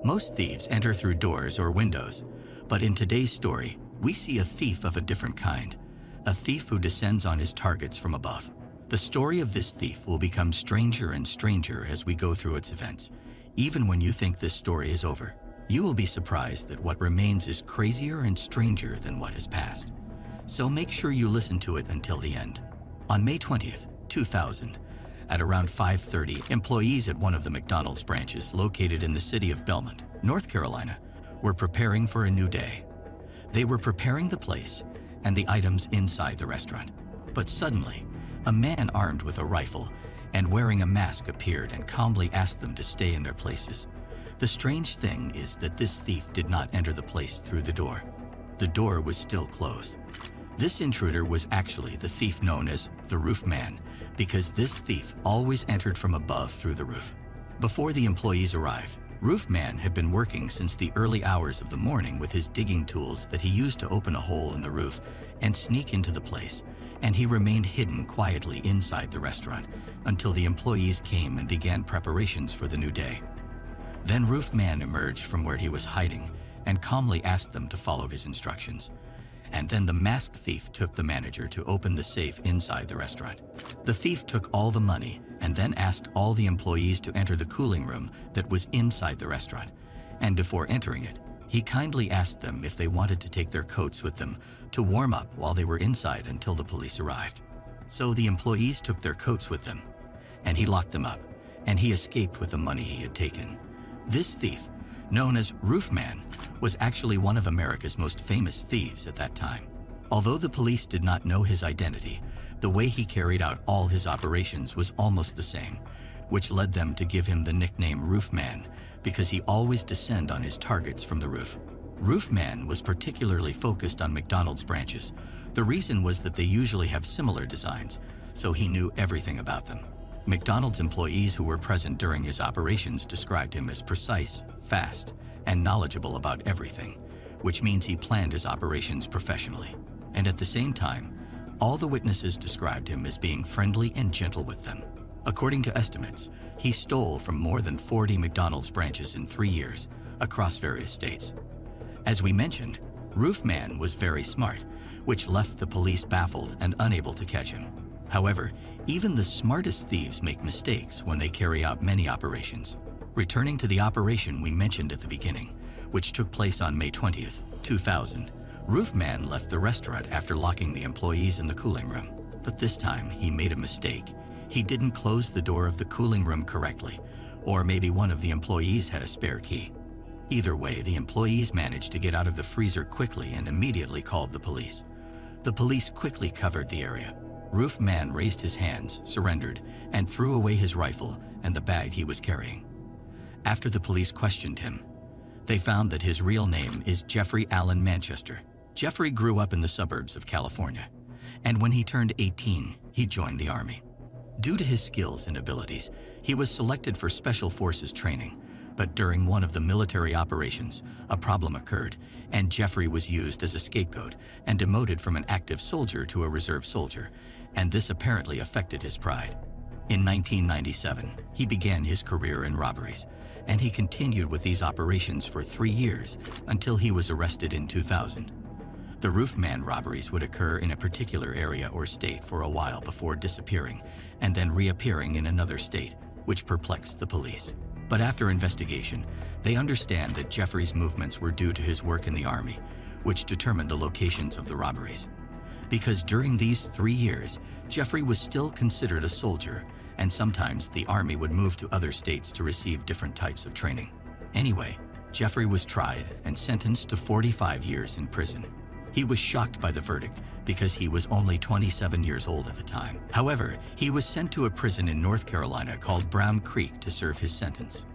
Most thieves enter through doors or windows, but in today's story, we see a thief of a different kind, a thief who descends on his targets from above. The story of this thief will become stranger and stranger as we go through its events. Even when you think this story is over, you will be surprised that what remains is crazier and stranger than what has passed. So make sure you listen to it until the end. On May 20th, 2000, at around 5:30, employees at one of the McDonald's branches located in the city of Belmont, North Carolina, were preparing for a new day. They were preparing the place and the items inside the restaurant. But suddenly, a man armed with a rifle and wearing a mask appeared and calmly asked them to stay in their places. The strange thing is that this thief did not enter the place through the door. The door was still closed. This intruder was actually the thief known as the Roof Man, because this thief always entered from above through the roof. Before the employees arrived, Roof Man had been working since the early hours of the morning with his digging tools that he used to open a hole in the roof and sneak into the place, and he remained hidden quietly inside the restaurant until the employees came and began preparations for the new day. Then Roof Man emerged from where he was hiding and calmly asked them to follow his instructions. And then the masked thief took the manager to open the safe inside the restaurant. The thief took all the money and then asked all the employees to enter the cooling room that was inside the restaurant. And before entering it, he kindly asked them if they wanted to take their coats with them to warm up while they were inside until the police arrived. So the employees took their coats with them, and he locked them up, and he escaped with the money he had taken. This thief, known as Roof Man, was actually one of America's most famous thieves at that time. Although the police did not know his identity, the way he carried out all his operations was almost the same, which led them to give him the nickname Roof Man because he always descended on his targets from the roof. Roof Man was particularly focused on McDonald's branches. The reason was that they usually have similar designs, so he knew everything about them. McDonald's employees who were present during his operations described him as precise, fast, and knowledgeable about everything, which means he planned his operations professionally. And at the same time, all the witnesses described him as being friendly and gentle with them. According to estimates, he stole from more than 40 McDonald's branches in 3 years across various states. As we mentioned, Roof Man was very smart, which left the police baffled and unable to catch him. However, even the smartest thieves make mistakes when they carry out many operations. Returning to the operation we mentioned at the beginning, which took place on May 20th, 2000, Roof Man left the restaurant after locking the employees in the cooling room. But this time, he made a mistake. He didn't close the door of the cooling room correctly, or maybe one of the employees had a spare key. Either way, the employees managed to get out of the freezer quickly and immediately called the police. The police quickly covered the area. Roof Man raised his hands, surrendered, and threw away his rifle and the bag he was carrying. After the police questioned him, they found that his real name is Jeffrey Allen Manchester. Jeffrey grew up in the suburbs of California, and when he turned 18, he joined the Army. Due to his skills and abilities, he was selected for Special Forces training, but during one of the military operations, a problem occurred, and Jeffrey was used as a scapegoat and demoted from an active soldier to a reserve soldier, and this apparently affected his pride. In 1997, he began his career in robberies, and he continued with these operations for 3 years until he was arrested in 2000. The Roof Man robberies would occur in a particular area or state for a while before disappearing and then reappearing in another state, which perplexed the police. But after investigation, they understand that Jeffrey's movements were due to his work in the Army, which determined the locations of the robberies. Because during these 3 years, Jeffrey was still considered a soldier, and sometimes the Army would move to other states to receive different types of training. Anyway, Jeffrey was tried and sentenced to 45 years in prison. He was shocked by the verdict because he was only 27 years old at the time. However, he was sent to a prison in North Carolina called Brown Creek to serve his sentence.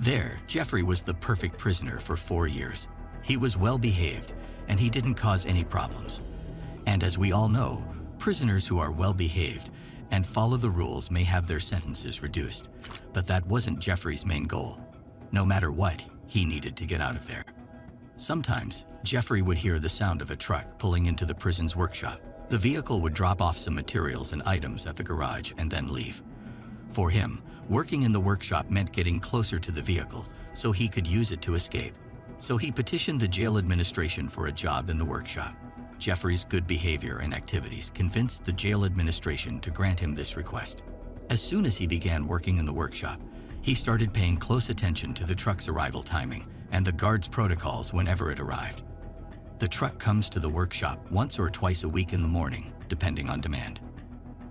There, Jeffrey was the perfect prisoner for 4 years. He was well behaved, and he didn't cause any problems. And as we all know, prisoners who are well behaved and follow the rules may have their sentences reduced. But that wasn't Jeffrey's main goal. No matter what, he needed to get out of there. Sometimes, Jeffrey would hear the sound of a truck pulling into the prison's workshop. The vehicle would drop off some materials and items at the garage and then leave. For him, Working in the workshop meant getting closer to the vehicle so he could use it to escape. So he petitioned the jail administration for a job in the workshop. Jeffrey's good behavior and activities convinced the jail administration to grant him this request. As soon as he began working in the workshop, he started paying close attention to the truck's arrival timing and the guard's protocols whenever it arrived. The truck comes to the workshop once or twice a week in the morning, depending on demand.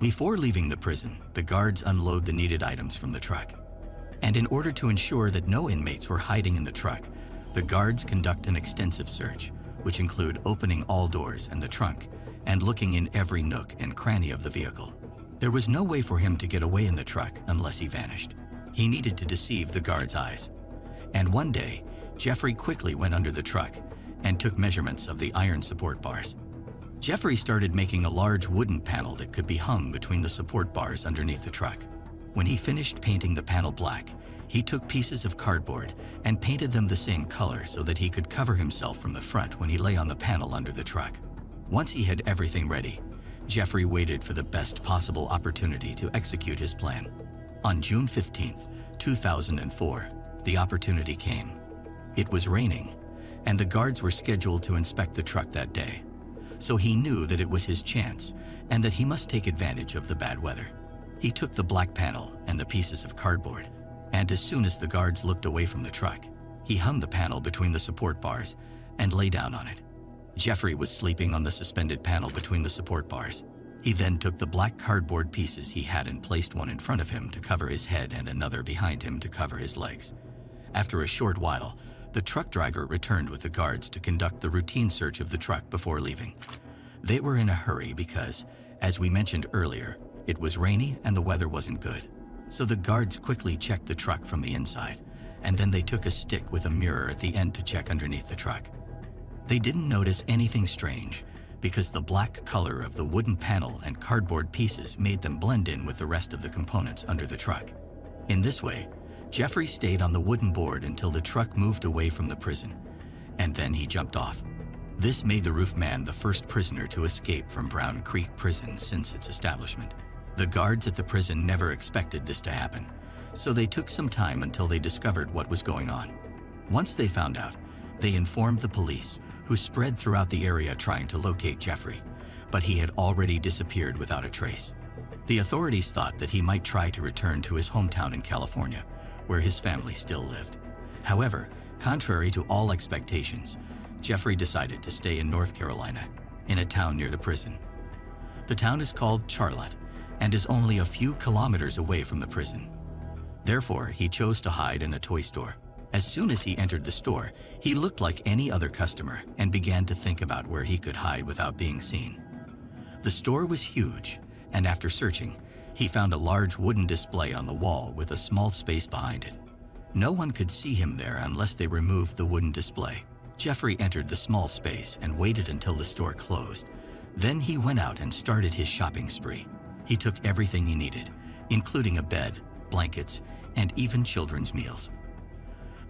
Before leaving the prison, the guards unload the needed items from the truck. And in order to ensure that no inmates were hiding in the truck, the guards conduct an extensive search, which include opening all doors and the trunk and looking in every nook and cranny of the vehicle. There was no way for him to get away in the truck unless he vanished. He needed to deceive the guards' eyes. And one day, Jeffrey quickly went under the truck and took measurements of the iron support bars. Jeffrey started making a large wooden panel that could be hung between the support bars underneath the truck. When he finished painting the panel black, he took pieces of cardboard and painted them the same color so that he could cover himself from the front when he lay on the panel under the truck. Once he had everything ready, Jeffrey waited for the best possible opportunity to execute his plan. On June 15, 2004, the opportunity came. It was raining, and the guards were scheduled to inspect the truck that day. So he knew that it was his chance and that he must take advantage of the bad weather. He took the black panel and the pieces of cardboard, and as soon as the guards looked away from the truck, he hung the panel between the support bars and lay down on it. Jeffrey was sleeping on the suspended panel between the support bars. He then took the black cardboard pieces he had and placed one in front of him to cover his head and another behind him to cover his legs. After a short while, the truck driver returned with the guards to conduct the routine search of the truck before leaving. They were in a hurry because, as we mentioned earlier, it was rainy and the weather wasn't good. So the guards quickly checked the truck from the inside, and then they took a stick with a mirror at the end to check underneath the truck. They didn't notice anything strange because the black color of the wooden panel and cardboard pieces made them blend in with the rest of the components under the truck. In this way, Jeffrey stayed on the wooden board until the truck moved away from the prison, and then he jumped off. This made the roof man the first prisoner to escape from Brown Creek Prison since its establishment. The guards at the prison never expected this to happen, so they took some time until they discovered what was going on. Once they found out, they informed the police, who spread throughout the area trying to locate Jeffrey, but he had already disappeared without a trace. The authorities thought that he might try to return to his hometown in California, where his family still lived. However, contrary to all expectations, Jeffrey decided to stay in North Carolina, in a town near the prison. The town is called Charlotte and is only a few kilometers away from the prison. Therefore, he chose to hide in a toy store. As soon as he entered the store, he looked like any other customer and began to think about where he could hide without being seen. The store was huge, and after searching, he found a large wooden display on the wall with a small space behind it. No one could see him there unless they removed the wooden display. Jeffrey entered the small space and waited until the store closed. Then he went out and started his shopping spree. He took everything he needed, including a bed, blankets, and even children's meals.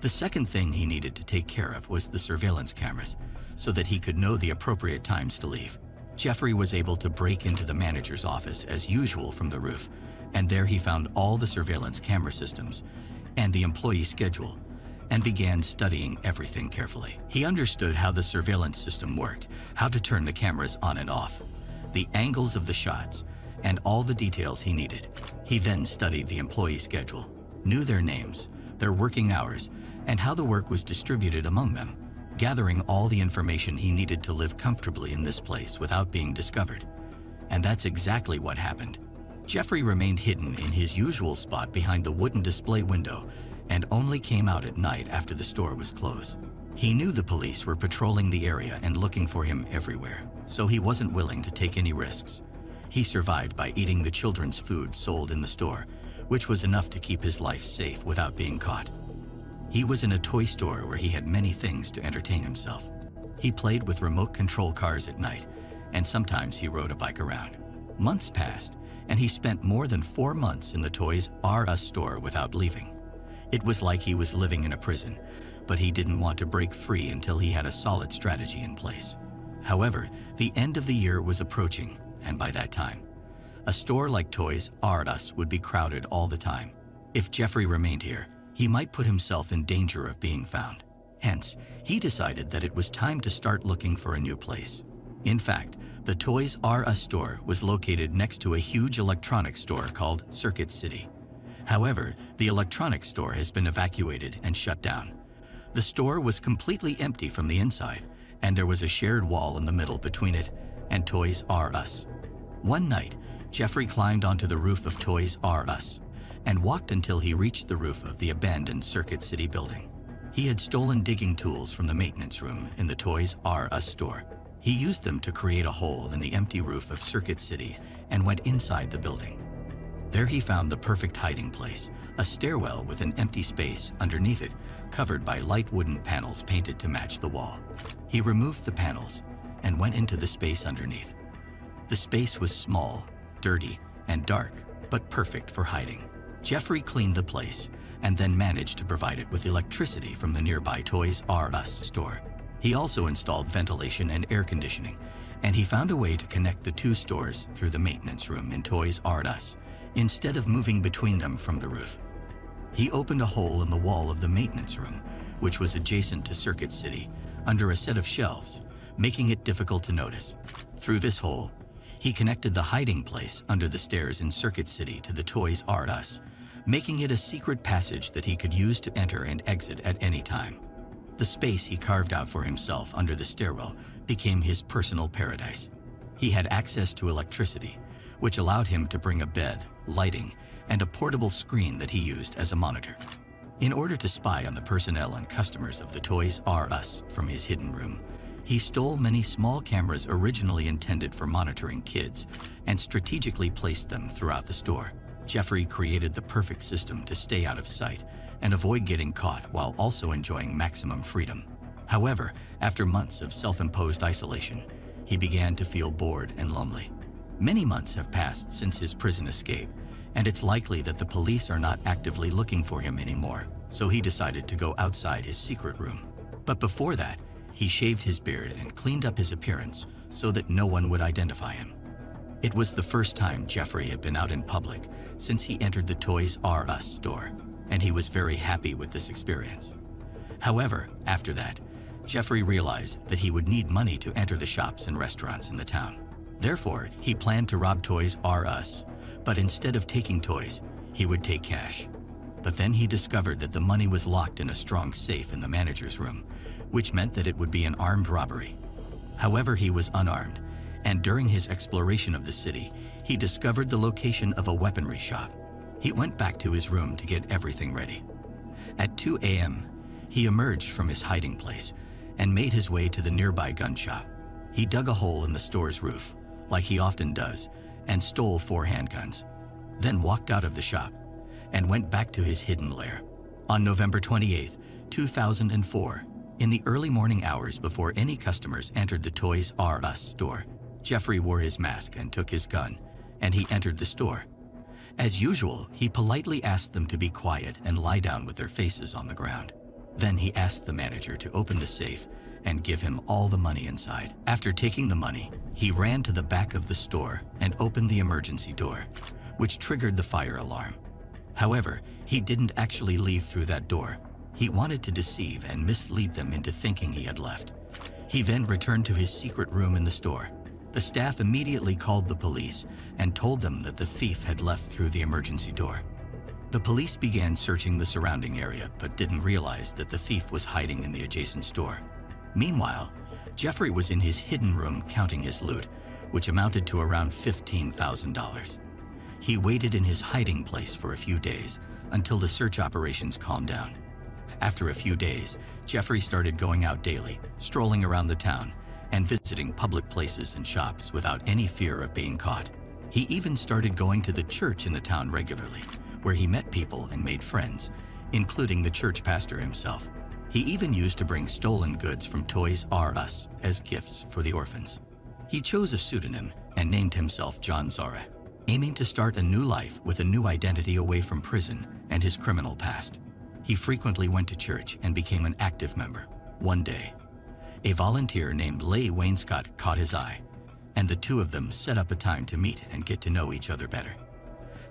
The second thing he needed to take care of was the surveillance cameras, so that he could know the appropriate times to leave. Jeffrey was able to break into the manager's office as usual from the roof, and there he found all the surveillance camera systems and the employee schedule, and began studying everything carefully. He understood how the surveillance system worked, how to turn the cameras on and off, the angles of the shots, and all the details he needed. He then studied the employee schedule, knew their names, their working hours, and how the work was distributed among them, gathering all the information he needed to live comfortably in this place without being discovered. And that's exactly what happened. Jeffrey remained hidden in his usual spot behind the wooden display window and only came out at night after the store was closed. He knew the police were patrolling the area and looking for him everywhere, so he wasn't willing to take any risks. He survived by eating the children's food sold in the store, which was enough to keep his life safe without being caught. He was in a toy store where he had many things to entertain himself. He played with remote control cars at night, and sometimes he rode a bike around. Months passed, and he spent more than 4 months in the Toys R Us store without leaving. It was like he was living in a prison, but he didn't want to break free until he had a solid strategy in place. However, the end of the year was approaching, and by that time, a store like Toys R Us would be crowded all the time. If Jeffrey remained here, he might put himself in danger of being found. Hence, he decided that it was time to start looking for a new place. In fact, the Toys R Us store was located next to a huge electronics store called Circuit City. However, the electronics store has been evacuated and shut down. The store was completely empty from the inside, and there was a shared wall in the middle between it and Toys R Us. One night, Jeffrey climbed onto the roof of Toys R Us and walked until he reached the roof of the abandoned Circuit City building. He had stolen digging tools from the maintenance room in the Toys R Us store. He used them to create a hole in the empty roof of Circuit City and went inside the building. There he found the perfect hiding place, a stairwell with an empty space underneath it, covered by light wooden panels painted to match the wall. He removed the panels and went into the space underneath. The space was small, dirty, and dark, but perfect for hiding. Jeffrey cleaned the place and then managed to provide it with electricity from the nearby Toys R Us store. He also installed ventilation and air conditioning, and he found a way to connect the two stores through the maintenance room in Toys R Us, instead of moving between them from the roof. He opened a hole in the wall of the maintenance room, which was adjacent to Circuit City, under a set of shelves, making it difficult to notice. Through this hole, he connected the hiding place under the stairs in Circuit City to the Toys R Us, making it a secret passage that he could use to enter and exit at any time. The space he carved out for himself under the stairwell became his personal paradise. He had access to electricity, which allowed him to bring a bed, lighting, and a portable screen that he used as a monitor. In order to spy on the personnel and customers of the Toys R Us from his hidden room, he stole many small cameras originally intended for monitoring kids and strategically placed them throughout the store. Jeffrey created the perfect system to stay out of sight and avoid getting caught while also enjoying maximum freedom. However, after months of self-imposed isolation, he began to feel bored and lonely. Many months have passed since his prison escape, and it's likely that the police are not actively looking for him anymore, so he decided to go outside his secret room. But before that, he shaved his beard and cleaned up his appearance so that no one would identify him. It was the first time Jeffrey had been out in public since he entered the Toys R Us store, and he was very happy with this experience. However, after that, Jeffrey realized that he would need money to enter the shops and restaurants in the town. Therefore, he planned to rob Toys R Us, but instead of taking toys, he would take cash. But then he discovered that the money was locked in a strong safe in the manager's room, which meant that it would be an armed robbery. However, he was unarmed, and during his exploration of the city, he discovered the location of a weaponry shop. He went back to his room to get everything ready. At 2 a.m., he emerged from his hiding place and made his way to the nearby gun shop. He dug a hole in the store's roof, like he often does, and stole 4 handguns, then walked out of the shop and went back to his hidden lair. On November 28, 2004, in the early morning hours before any customers entered the Toys R Us store, Jeffrey wore his mask and took his gun, and he entered the store. As usual, he politely asked them to be quiet and lie down with their faces on the ground. Then he asked the manager to open the safe and give him all the money inside. After taking the money, he ran to the back of the store and opened the emergency door, which triggered the fire alarm. However, he didn't actually leave through that door. He wanted to deceive and mislead them into thinking he had left. He then returned to his secret room in the store. The staff immediately called the police and told them that the thief had left through the emergency door. The police began searching the surrounding area but didn't realize that the thief was hiding in the adjacent store. Meanwhile, Jeffrey was in his hidden room counting his loot, which amounted to around $15,000. He waited in his hiding place for a few days until the search operations calmed down. After a few days, Jeffrey started going out daily, strolling around the town, and visiting public places and shops without any fear of being caught. He even started going to the church in the town regularly, where he met people and made friends, including the church pastor himself. He even used to bring stolen goods from Toys R Us as gifts for the orphans. He chose a pseudonym and named himself John Zara, aiming to start a new life with a new identity away from prison and his criminal past. He frequently went to church and became an active member. One day, a volunteer named Leigh Wainscott caught his eye, and the two of them set up a time to meet and get to know each other better.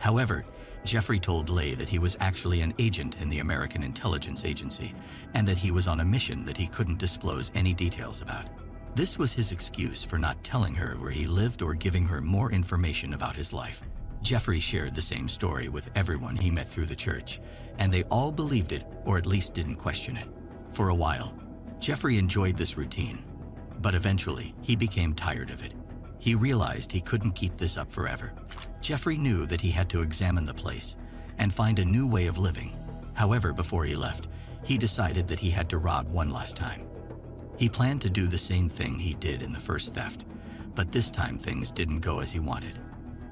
However, Jeffrey told Leigh that he was actually an agent in the American Intelligence Agency and that he was on a mission that he couldn't disclose any details about. This was his excuse for not telling her where he lived or giving her more information about his life. Jeffrey shared the same story with everyone he met through the church, and they all believed it or at least didn't question it. For a while, Jeffrey enjoyed this routine, but eventually he became tired of it. He realized he couldn't keep this up forever. Jeffrey knew that he had to examine the place and find a new way of living. However, before he left, he decided that he had to rob one last time. He planned to do the same thing he did in the first theft, but this time things didn't go as he wanted.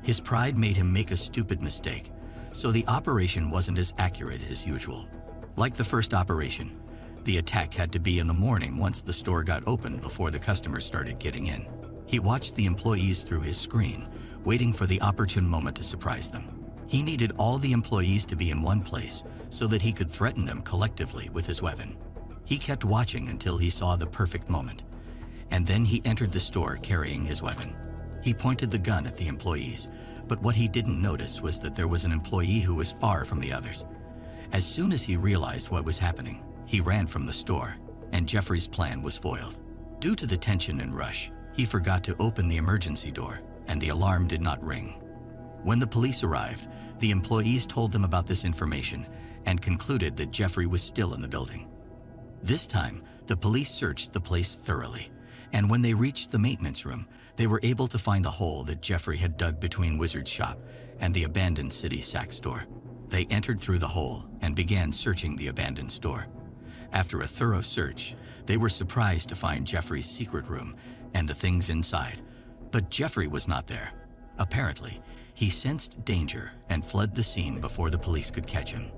His pride made him make a stupid mistake, so the operation wasn't as accurate as usual. Like the first operation, the attack had to be in the morning once the store got open before the customers started getting in. He watched the employees through his screen, waiting for the opportune moment to surprise them. He needed all the employees to be in one place so that he could threaten them collectively with his weapon. He kept watching until he saw the perfect moment, and then he entered the store carrying his weapon. He pointed the gun at the employees, but what he didn't notice was that there was an employee who was far from the others. As soon as he realized what was happening, he ran from the store, and Jeffrey's plan was foiled. Due to the tension and rush, he forgot to open the emergency door, and the alarm did not ring. When the police arrived, the employees told them about this information and concluded that Jeffrey was still in the building. This time, the police searched the place thoroughly, and when they reached the maintenance room, they were able to find the hole that Jeffrey had dug between Wizard's shop and the abandoned city sack store. They entered through the hole and began searching the abandoned store. After a thorough search, they were surprised to find Jeffrey's secret room and the things inside, but Jeffrey was not there. Apparently, he sensed danger and fled the scene before the police could catch him.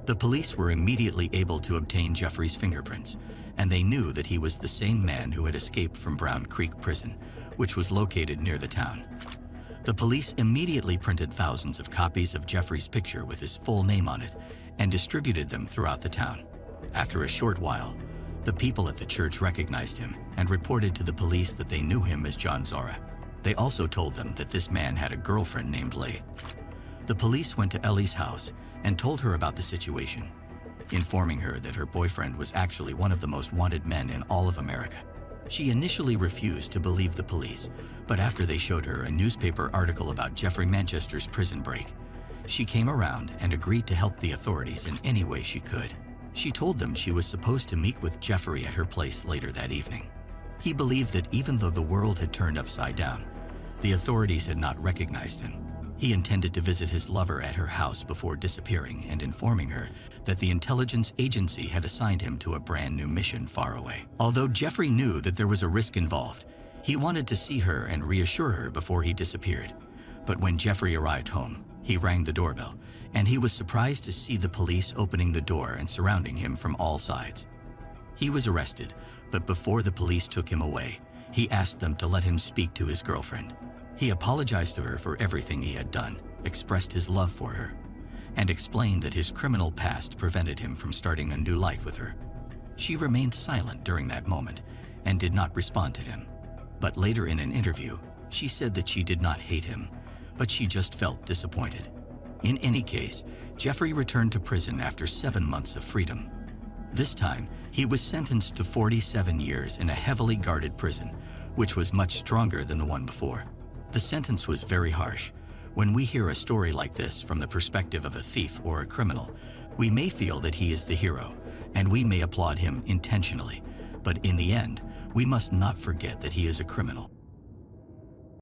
The police were immediately able to obtain Jeffrey's fingerprints, and they knew that he was the same man who had escaped from Brown Creek Prison, which was located near the town. The police immediately printed thousands of copies of Jeffrey's picture with his full name on it and distributed them throughout the town. After a short while, the people at the church recognized him and reported to the police that they knew him as John Zora. They also told them that this man had a girlfriend named Leigh. The police went to Ellie's house and told her about the situation, informing her that her boyfriend was actually one of the most wanted men in all of America. She initially refused to believe the police, but after they showed her a newspaper article about Jeffrey Manchester's prison break, she came around and agreed to help the authorities in any way she could. She told them she was supposed to meet with Jeffrey at her place later that evening. He believed that even though the world had turned upside down, the authorities had not recognized him. He intended to visit his lover at her house before disappearing and informing her that the intelligence agency had assigned him to a brand new mission far away. Although Jeffrey knew that there was a risk involved, he wanted to see her and reassure her before he disappeared. But when Jeffrey arrived home, he rang the doorbell, and he was surprised to see the police opening the door and surrounding him from all sides. He was arrested, but before the police took him away, he asked them to let him speak to his girlfriend. He apologized to her for everything he had done, expressed his love for her, and explained that his criminal past prevented him from starting a new life with her. She remained silent during that moment and did not respond to him. But later in an interview, she said that she did not hate him, but she just felt disappointed. In any case, Jeffrey returned to prison after 7 months of freedom. This time, he was sentenced to 47 years in a heavily guarded prison, which was much stronger than the one before. The sentence was very harsh. When we hear a story like this from the perspective of a thief or a criminal, we may feel that he is the hero, and we may applaud him intentionally. But in the end, we must not forget that he is a criminal.